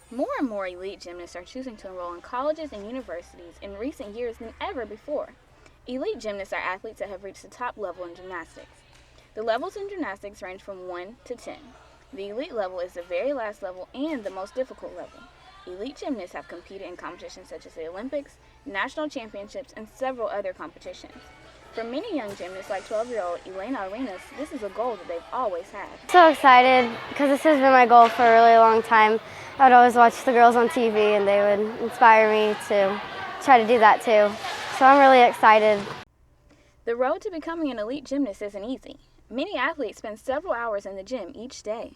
More and more elite gymnasts are choosing to enroll in colleges and universities in recent years than ever before. Elite gymnasts are athletes that have reached the top level in gymnastics. The levels in gymnastics range from 1 to 10. The elite level is the very last level and the most difficult level. Elite gymnasts have competed in competitions such as the Olympics, national championships, and several other competitions. For many young gymnasts like 12-year-old Elena Arenas, this is a goal that they've always had. So excited because this has been my goal for a really long time. I would always watch the girls on TV and they would inspire me to try to do that too. So I'm really excited. The road to becoming an elite gymnast isn't easy. Many athletes spend several hours in the gym each day.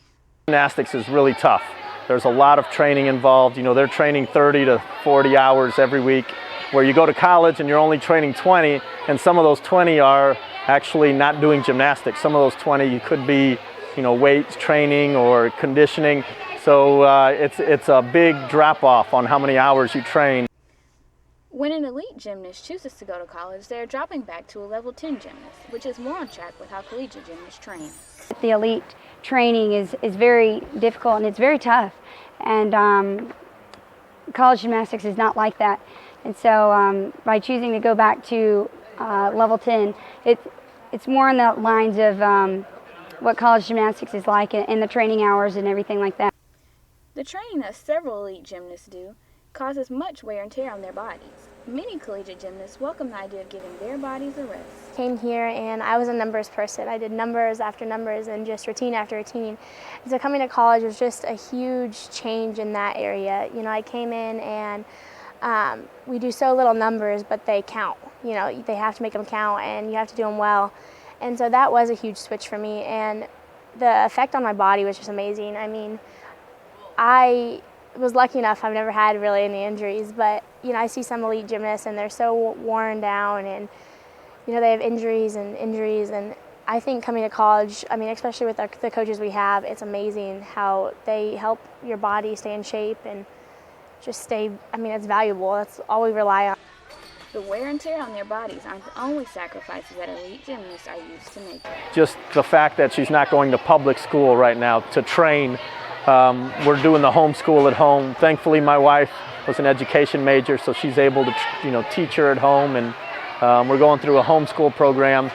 Gymnastics is really tough. There's a lot of training involved. You know, they're training 30 to 40 hours every week, where you go to college and you're only training 20, and some of those 20 are actually not doing gymnastics. Some of those 20 could be, weights training or conditioning. So it's a big drop-off on how many hours you train. When an elite gymnast chooses to go to college, they are dropping back to a level 10 gymnast, which is more on track with how collegiate gymnasts train. The elite training is very difficult and it's very tough, and college gymnastics is not like that. And so by choosing to go back to level 10, it's more on the lines of what college gymnastics is like and the training hours and everything like that. The training that several elite gymnasts do causes much wear and tear on their bodies. Many collegiate gymnasts welcome the idea of giving their bodies a rest. Came here and I was a numbers person. I did numbers after numbers and just routine after routine. And so coming to college was just a huge change in that area. I came in and we do so little numbers, but they count. They have to make them count and you have to do them well. And so that was a huge switch for me, and the effect on my body was just amazing. I mean, I was lucky enough, I've never had really any injuries, but I see some elite gymnasts and they're so worn down and they have injuries, and I think coming to college, especially with the coaches we have, it's amazing how they help your body stay in shape and just stay, it's valuable. That's all we rely on. The wear and tear on their bodies aren't the only sacrifices that elite gymnasts are used to making. Just the fact that she's not going to public school right now to train. We're doing the homeschool at home. Thankfully, my wife was an education major, so she's able to teach her at home, and we're going through a homeschool program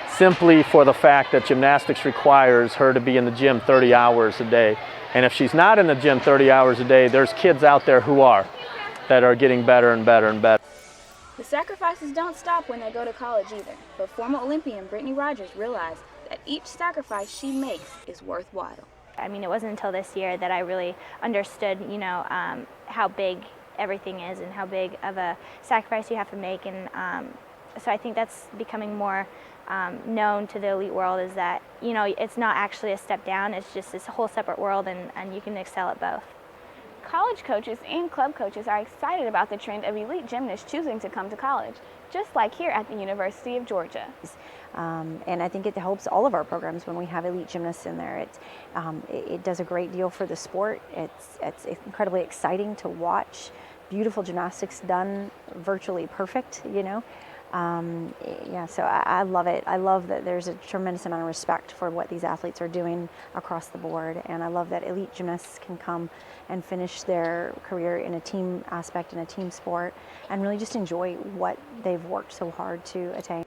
simply for the fact that gymnastics requires her to be in the gym 30 hours a day. And if she's not in the gym 30 hours a day, there's kids out there that are getting better and better and better. The sacrifices don't stop when they go to college either, but former Olympian Brittany Rogers realized that each sacrifice she makes is worthwhile. It wasn't until this year that I really understood, how big everything is and how big of a sacrifice you have to make. And so I think that's becoming more known to the elite world, is that, it's not actually a step down, it's just this whole separate world, and you can excel at both. College coaches and club coaches are excited about the trend of elite gymnasts choosing to come to college, just like here at the University of Georgia. And I think it helps all of our programs when we have elite gymnasts in there. It does a great deal for the sport. It's incredibly exciting to watch beautiful gymnastics done virtually perfect, So I love it. I love that there's a tremendous amount of respect for what these athletes are doing across the board, and I love that elite gymnasts can come and finish their career in a team aspect, in a team sport, and really just enjoy what they've worked so hard to attain.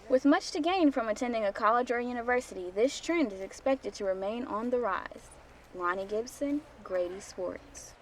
With much to gain from attending a college or university, this trend is expected to remain on the rise. Lonnie Gibson, Grady Sports.